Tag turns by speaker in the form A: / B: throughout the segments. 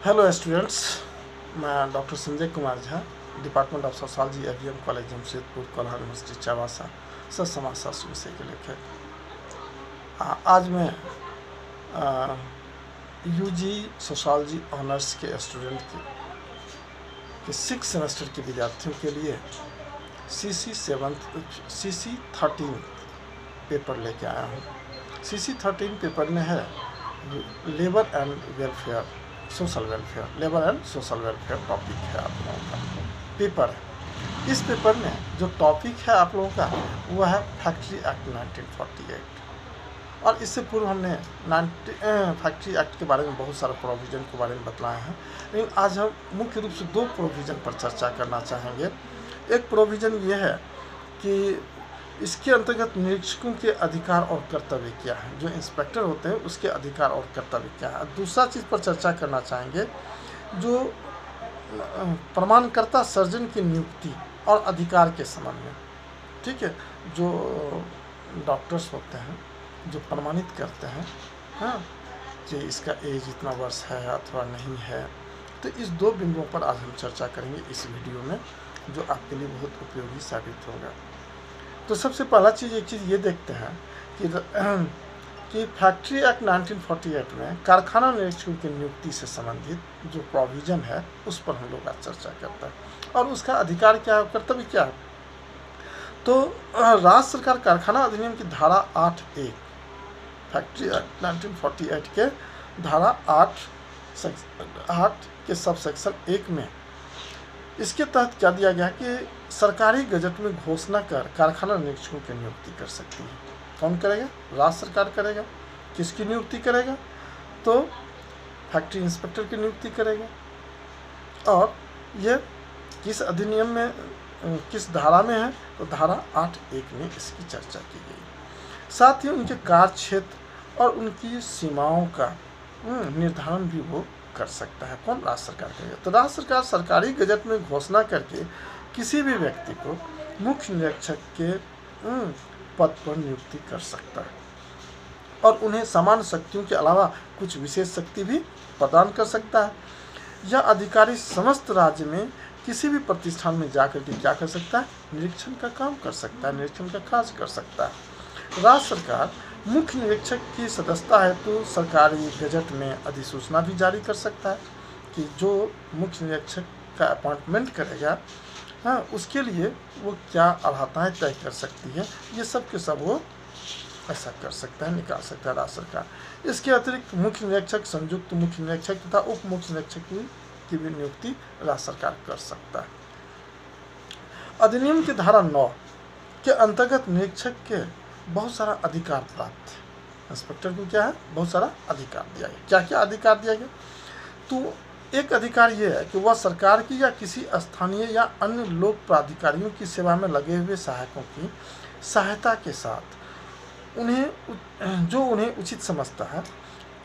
A: Hello students, मैं doctor Sanjay Kumar Jha, department of sociology, AVM college Jamshedpur, Kolhan university चावासा से समाजशास्त्र विषय के लेकर आज मैं यूजी सोशोलॉजी ऑनर्स के स्टूडेंट के 6 सेमेस्टर के विद्यार्थियों के लिए CC 13 पेपर लेके आया हूँ। CC 13 पेपर में है labour and welfare, social welfare, labour and social welfare topic है आप लोगों का पेपर है। इस पेपर में जो टॉपिक है आप लोगों का वह है फैक्ट्री एक्ट 1948। और इससे पूर्व हमने फैक्ट्री एक्ट के बारे में बहुत सारे प्रोविज़न के बारे में बतलाए हैं, लेकिन आज हम मुख्य रूप से 2 प्रोविज़न पर चर्चा करना चाहेंगे। एक प्रोविज़न ये है कि इसके अंतर्गत निरीक्षकों के अधिकार और कर्तव्य क्या है, जो इंस्पेक्टर होते हैं उसके अधिकार और कर्तव्य क्या है। दूसरा चीज़ पर चर्चा करना चाहेंगे जो प्रमाणकर्ता सर्जन की नियुक्ति और अधिकार के संबंध में, ठीक है, जो डॉक्टर्स होते हैं जो प्रमाणित करते हैं, हाँ, कि इसका एज इतना वर्ष है अथवा नहीं है। तो इस 2 बिंदुओं पर आज हम चर्चा करेंगे इस वीडियो में, जो आपके लिए बहुत उपयोगी साबित होगा। तो सबसे पहला चीज़ एक चीज़ ये देखते हैं कि फैक्ट्री एक्ट 1948 में कारखाना निरीक्षकों की नियुक्ति से संबंधित जो प्रोविज़न है उस पर हम लोग आज चर्चा करते हैं और उसका अधिकार क्या है, कर्तव्य क्या है। तो राज्य सरकार कारखाना अधिनियम की धारा 8(1) फैक्ट्री एक्ट 1948 के धारा 8 के सब सेक्शन 1 में इसके तहत क्या दिया गया कि सरकारी गजट में घोषणा कर कारखाना निरीक्षकों की नियुक्ति कर सकती है। कौन करेगा? राज्य सरकार करेगा। किसकी नियुक्ति करेगा? तो फैक्ट्री इंस्पेक्टर की नियुक्ति करेगा। और ये किस अधिनियम में, किस धारा में है? तो धारा 8(1) में इसकी चर्चा की गई। साथ ही उनके कार्य क्षेत्र और उनकी सीमाओं का निर्धारण भी वो कर सकता है। कौन? राज्य सरकार करेगा। तो राज्य सरकार सरकारी गजट में घोषणा करके किसी भी व्यक्ति को मुख्य निरीक्षक के पद पर नियुक्ति कर सकता है और उन्हें सामान्य शक्तियों के अलावा कुछ विशेष शक्ति भी प्रदान कर सकता है। यह अधिकारी समस्त राज्य में किसी भी प्रतिष्ठान में जाकर के क्या कर सकता है? निरीक्षण का काम कर सकता है, निरीक्षण का कार्य कर सकता है। राज्य सरकार मुख्य निरीक्षक की सदस्यता है तो सरकारी गजट में अधिसूचना भी जारी कर सकता है कि जो मुख्य निरीक्षक का अपॉइंटमेंट करेगा, हाँ, उसके लिए वो क्या अर्हताएँ तय कर सकती है, ये सब के सब वो ऐसा कर सकता है, निकाल सकता है राज्य सरकार। इसके अतिरिक्त मुख्य निरीक्षक, संयुक्त मुख्य निरीक्षक तथा उप मुख्य निरीक्षक की भी नियुक्ति राज्य सरकार कर सकता है। अधिनियम की धारा 9 के अंतर्गत निरीक्षक के बहुत सारा अधिकार प्राप्त है। इंस्पेक्टर को क्या है? बहुत सारा अधिकार दिया गया। क्या क्या अधिकार दिया गया? तो एक अधिकार ये है कि वह सरकार की या किसी स्थानीय या अन्य लोक प्राधिकारियों की सेवा में लगे हुए सहायकों की सहायता के साथ उन्हें उचित समझता है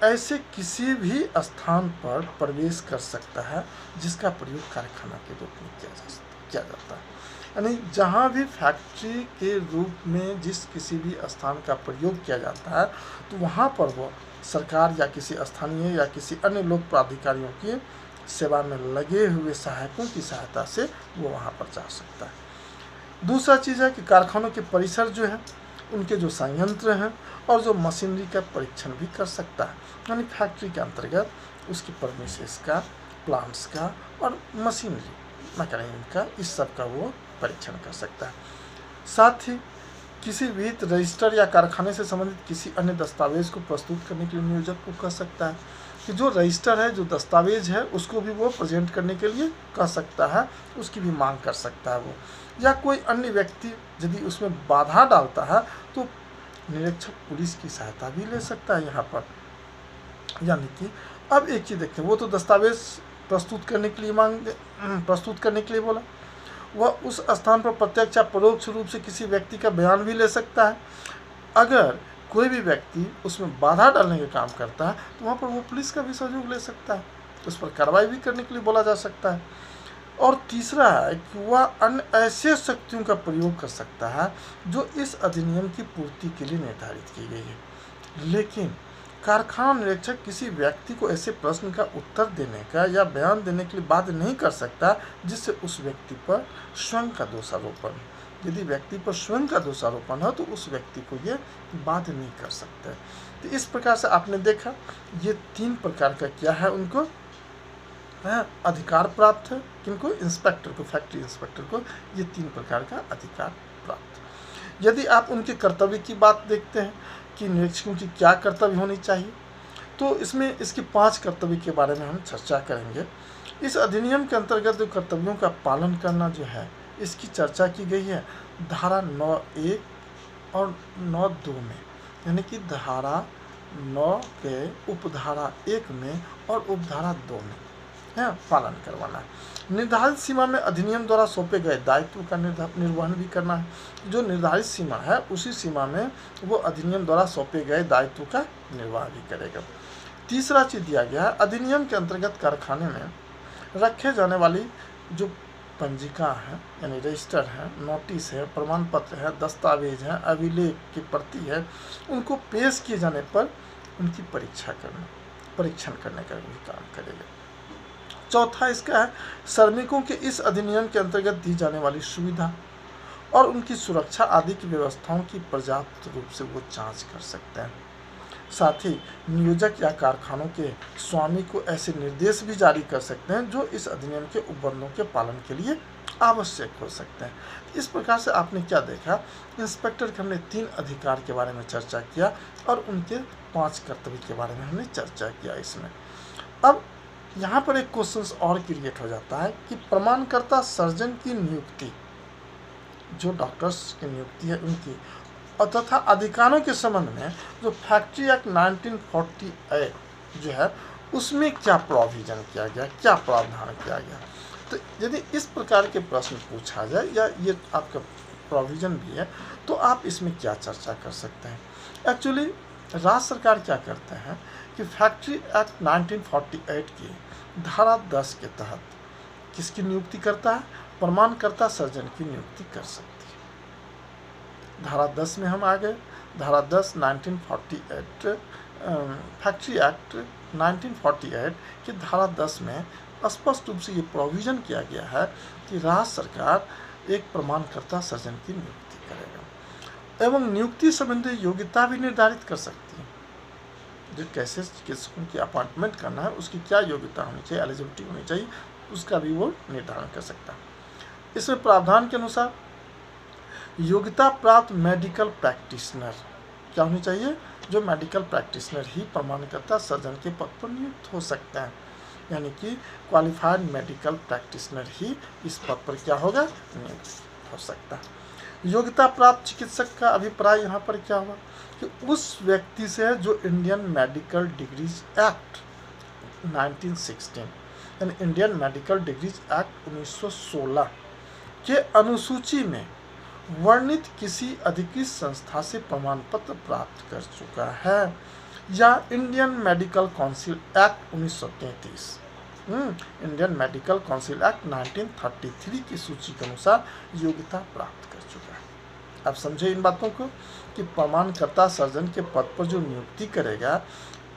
A: ऐसे किसी भी स्थान पर प्रवेश कर सकता है जिसका प्रयोग कारखाना के रूप में किया जाता है। यानी जहाँ भी फैक्ट्री के रूप में जिस किसी भी स्थान का प्रयोग किया जाता है तो वहाँ पर वो सरकार या किसी स्थानीय या किसी अन्य लोक प्राधिकारियों की सेवा में लगे हुए सहायकों की सहायता से वो वहाँ पर जा सकता है। दूसरा चीज़ है कि कारखानों के परिसर जो है, उनके जो संयंत्र हैं और जो मशीनरी का परीक्षण भी कर सकता है। यानी फैक्ट्री के अंतर्गत उसकी परमिसेस का, प्लांट्स का और मशीनरी मैकेनिज्म का, इस सब का वो परीक्षण कर सकता है। साथ ही किसी विहित रजिस्टर या कारखाने से संबंधित किसी अन्य दस्तावेज को प्रस्तुत करने के लिए नियोजक को कह सकता है कि जो रजिस्टर है, जो दस्तावेज है, उसको भी वो प्रेजेंट करने के लिए कह सकता है, उसकी भी मांग कर सकता है वो। या कोई अन्य व्यक्ति यदि उसमें बाधा डालता है तो निरीक्षक पुलिस की सहायता भी ले सकता है यहाँ पर। यानी कि अब एक चीज़ देखते हैं, वो तो दस्तावेज प्रस्तुत करने के लिए बोला, वह उस स्थान पर प्रत्यक्ष या परोक्ष रूप से किसी व्यक्ति का बयान भी ले सकता है। अगर कोई भी व्यक्ति उसमें बाधा डालने का काम करता है तो वहाँ पर वो पुलिस का भी सहयोग ले सकता है, उस पर कार्रवाई भी करने के लिए बोला जा सकता है। और तीसरा है कि वह अन्य ऐसे शक्तियों का प्रयोग कर सकता है जो इस अधिनियम की पूर्ति के लिए निर्धारित की गई है। लेकिन कारखाना निरीक्षक किसी व्यक्ति को ऐसे प्रश्न का उत्तर देने का या बयान देने के लिए बाध्य नहीं कर सकता जिससे उस व्यक्ति पर स्वयं का दोषारोपण हो। यदि व्यक्ति पर स्वयं का दोषारोपण हो तो उस व्यक्ति को ये बाध्य नहीं कर सकता। तो इस प्रकार से आपने देखा ये 3 प्रकार का क्या है, उनको अधिकार प्राप्त है। किनको? इंस्पेक्टर को, फैक्ट्री इंस्पेक्टर को ये 3 प्रकार का अधिकार प्राप्त। यदि आप उनके कर्तव्य की बात देखते हैं कि निरीक्षकों की क्या कर्तव्य होनी चाहिए, तो इसमें इसके 5 कर्तव्य के बारे में हम चर्चा करेंगे। इस अधिनियम के अंतर्गत जो कर्तव्यों का पालन करना जो है, इसकी चर्चा की गई है धारा 9(1) और 9(2) में, यानी कि धारा 9 के उपधारा 1 में और उपधारा 2 में है पालन करवाना है। निर्धारित सीमा में अधिनियम द्वारा सौंपे गए दायित्व का निर्वहन भी करना है। जो निर्धारित सीमा है उसी सीमा में वो अधिनियम द्वारा सौंपे गए दायित्व का निर्वाह भी करेगा। तीसरा चीज दिया गया है, अधिनियम के अंतर्गत कारखाने में रखे जाने वाली जो पंजिका है यानी रजिस्टर है, नोटिस है, प्रमाण पत्र है, दस्तावेज है, अभिलेख की प्रति है, उनको पेश किए जाने पर उनकी परीक्षण करने का भी काम करेगा। चौथा इसका है, श्रमिकों के इस अधिनियम के अंतर्गत दी जाने वाली सुविधा और उनकी सुरक्षा आदि की व्यवस्थाओं की पर्याप्त रूप से वो जांच कर सकते हैं। साथ ही नियोजक या कारखानों के स्वामी को ऐसे निर्देश भी जारी कर सकते हैं जो इस अधिनियम के उपबंधों के पालन के लिए आवश्यक हो सकते हैं। इस प्रकार से आपने क्या देखा, इंस्पेक्टर के हमने 3 अधिकार के बारे में चर्चा किया और उनके 5 कर्तव्य के बारे में हमने चर्चा किया। इसमें अब यहाँ पर एक क्वेश्चन और क्रिएट हो जाता है कि प्रमाणकर्ता सर्जन की नियुक्ति, जो डॉक्टर्स की नियुक्ति है उनकी, और तथा अधिकारों के संबंध में जो फैक्ट्री एक्ट 1948 जो है उसमें क्या प्रोविजन किया गया, क्या प्रावधान किया गया। तो यदि इस प्रकार के प्रश्न पूछा जाए या ये आपका प्रोविजन भी है तो आप इसमें क्या चर्चा कर सकते हैं। एक्चुअली राज्य सरकार क्या करते हैं कि फैक्ट्री एक्ट 1948 की धारा 10 के तहत किसकी नियुक्ति करता है, प्रमाणकर्ता सर्जन की नियुक्ति कर सकती है। धारा 10 में हम आ गए। धारा 10 1948 फैक्ट्री एक्ट 1948 की धारा 10 में स्पष्ट रूप से ये प्रोविज़न किया गया है कि राज्य सरकार एक प्रमाणकर्ता सर्जन की नियुक्ति करेगा एवं नियुक्ति संबंधी योग्यता भी निर्धारित कर सकती है। जो कैसे चिकित्सकों की अपॉइंटमेंट करना है उसकी क्या योग्यता होनी चाहिए, एलिजिबिलिटी होनी चाहिए, उसका भी वो निर्धारण कर सकता है। इसमें प्रावधान के अनुसार योग्यता प्राप्त मेडिकल प्रैक्टिशनर क्या होनी चाहिए, जो मेडिकल प्रैक्टिशनर ही प्रमाणकर्ता सर्जन के पद पर नियुक्त हो सकते हैं। यानी कि क्वालिफाइड मेडिकल प्रैक्टिशनर ही इस पद पर क्या होगा, नियुक्त हो सकता है। योग्यता प्राप्त चिकित्सक का अभिप्राय यहाँ पर क्या हुआ कि उस व्यक्ति से जो इंडियन मेडिकल डिग्रीज एक्ट 1916 यानी इंडियन मेडिकल डिग्रीज एक्ट 1916 के अनुसूची में वर्णित किसी अधिकृत संस्था से प्रमाण पत्र प्राप्त कर चुका है या Indian medical council act 1933 Indian medical council act 1933 की सूची के अनुसार योग्यता प्राप्त कर चुका है। आप समझे इन बातों को कि प्रमाणकर्ता सर्जन के पद पर जो नियुक्ति करेगा,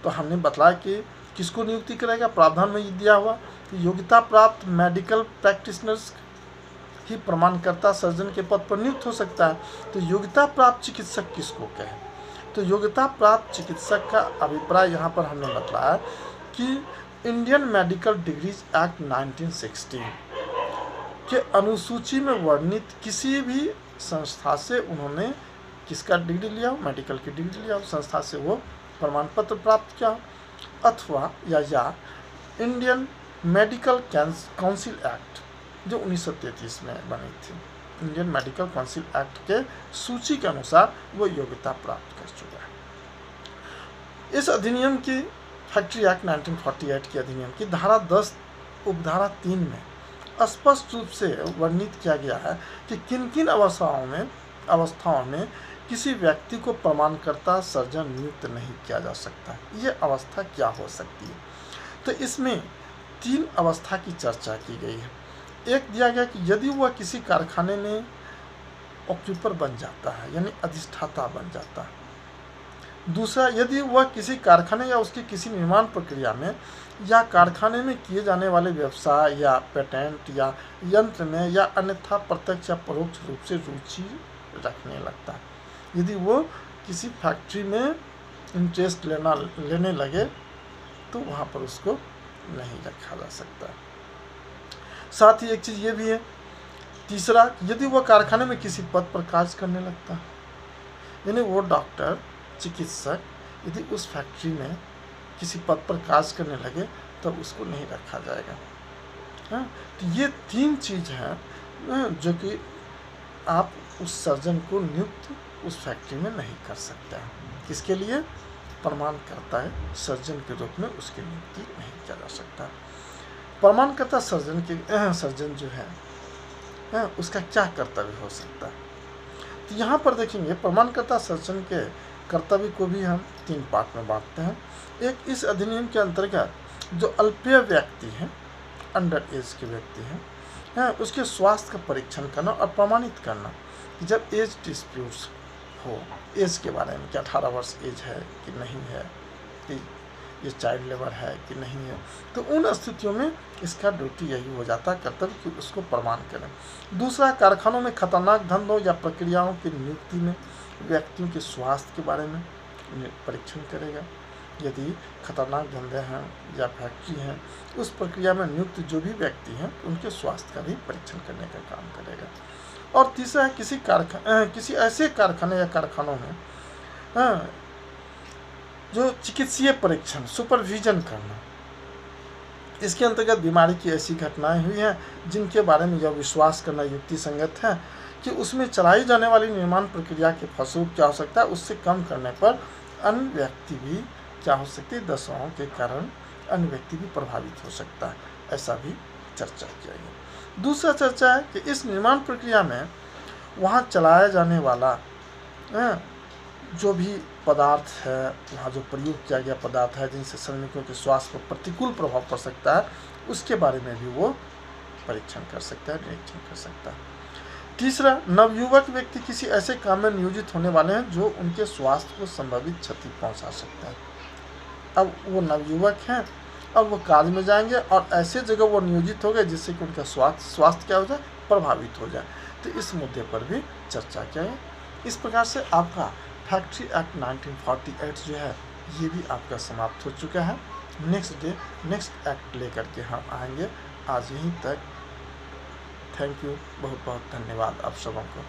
A: तो हमने बताया कि किसको नियुक्ति करेगा, प्रावधान में ये दिया हुआ कि योग्यता प्राप्त मेडिकल प्रैक्टिशनर्स ही प्रमाणकर्ता सर्जन के पद पर नियुक्त हो सकता है। तो योग्यता प्राप्त चिकित्सक किसको कहें, तो योग्यता प्राप्त चिकित्सक का अभिप्राय यहाँ पर हमने बताया कि इंडियन मेडिकल डिग्रीज एक्ट 1916 के अनुसूची में वर्णित किसी भी संस्था से उन्होंने किसका डिग्री लिया हो, मेडिकल की डिग्री लिया हो, संस्था से वो प्रमाण पत्र प्राप्त किया हो, अथवा या इंडियन मेडिकल काउंसिल एक्ट जो 1933 में बनी थी, इंडियन मेडिकल काउंसिल एक्ट के सूची के अनुसार वो योग्यता प्राप्त कर चुका है। इस अधिनियम की फैक्ट्री एक्ट 1948 के अधिनियम की धारा 10 उपधारा 3 में स्पष्ट रूप से वर्णित किया गया है कि किन किन अवस्थाओं में किसी व्यक्ति को प्रमाणकर्ता सर्जन नियुक्त नहीं किया जा सकता। ये अवस्था क्या हो सकती है, तो इसमें 3 अवस्था की चर्चा की गई है। एक दिया गया कि यदि वह किसी कारखाने में ऑक्यूपर बन जाता है यानी अधिष्ठाता बन जाता है, दूसरा, यदि वह किसी कारखाने या उसकी किसी निर्माण प्रक्रिया में या कारखाने में किए जाने वाले व्यवसाय या पेटेंट या यंत्र में या अन्यथा प्रत्यक्ष या परोक्ष रूप से रुचि रखने लगता है। यदि वो किसी फैक्ट्री में इंटरेस्ट लेने लगे तो वहाँ पर उसको नहीं रखा जा सकता। साथ ही एक चीज़ ये भी है, तीसरा, यदि वह कारखाने में किसी पद पर कार्य करने लगता है, यानी वो डॉक्टर, चिकित्सक यदि उस फैक्ट्री में किसी पद पर कार्य करने लगे तो उसको नहीं रखा जाएगा। हाँ, तो ये 3 चीज़ हैं जो कि आप उस सर्जन को नियुक्त उस फैक्ट्री में नहीं कर सकते हैं। किसके लिए? प्रमाणकर्ता है सर्जन के रूप में उसकी नियुक्ति नहीं किया जा सकता। प्रमाणकर्ता सर्जन जो है उसका क्या कर्तव्य हो सकता है? तो यहाँ पर देखेंगे प्रमाणकर्ता सर्जन के कर्तव्य को भी हम 3 पार्ट में बांटते हैं। एक, इस अधिनियम के अंतर्गत जो अल्पीय व्यक्ति हैं, अंडर एज के व्यक्ति हैं, उसके स्वास्थ्य का परीक्षण करना और प्रमाणित करना। जब एज डिस्प्यूट्स हो, एज के बारे में कि 18 वर्ष एज है कि नहीं है, कि ये चाइल्ड लेबर है कि नहीं है, तो उन स्थितियों में इसका ड्यूटी यही हो जाता है, कर्तव्य कि उसको प्रमाण करें। दूसरा, कारखानों में खतरनाक धंधों या प्रक्रियाओं की नियुक्ति में व्यक्तियों के स्वास्थ्य के बारे में परीक्षण करेगा। यदि खतरनाक धंधे हैं या फैक्ट्री हैं, उस प्रक्रिया में नियुक्त जो भी व्यक्ति हैं उनके स्वास्थ्य का भी परीक्षण करने का काम करेगा। और तीसरा है, किसी ऐसे कारखाने या कारखानों में जो चिकित्सीय परीक्षण, सुपरविजन करना। इसके अंतर्गत बीमारी की ऐसी घटनाएं हुई हैं जिनके बारे में यह विश्वास करना युक्ति संगत है कि उसमें चलाई जाने वाली निर्माण प्रक्रिया के फलस्वरूप क्या हो सकता है, उससे कम करने पर अन्य व्यक्ति भी क्या हो सकती है, दवाओं के कारण अन्य व्यक्ति भी प्रभावित हो सकता है। ऐसा भी चर्चा किया गया। दूसरा चर्चा है कि इस निर्माण प्रक्रिया में वहाँ चलाया जाने वाला जो भी पदार्थ है, वहाँ जो प्रयोग किया गया पदार्थ है जिनसे श्रमिकों के स्वास्थ्य पर प्रतिकूल प्रभाव पड़ सकता है, उसके बारे में भी वो परीक्षण कर सकता है, निरीक्षण कर सकता है। तीसरा, नवयुवक व्यक्ति किसी ऐसे काम में नियोजित होने वाले हैं जो उनके स्वास्थ्य को संभावित क्षति पहुंचा सकता है। अब वो नवयुवक हैं, अब वो कार्य में जाएंगे और ऐसे जगह वो नियोजित हो गए जिससे कि उनका स्वास्थ्य क्या हो जाए, प्रभावित हो जाए। तो इस मुद्दे पर भी चर्चा किया है। इस प्रकार से आपका फैक्ट्री एक्ट 1948 जो है ये भी आपका समाप्त हो चुका है। नेक्स्ट एक्ट लेकर के हम आएंगे। आज यहीं तक। थैंक यू, बहुत बहुत धन्यवाद आप सबों को।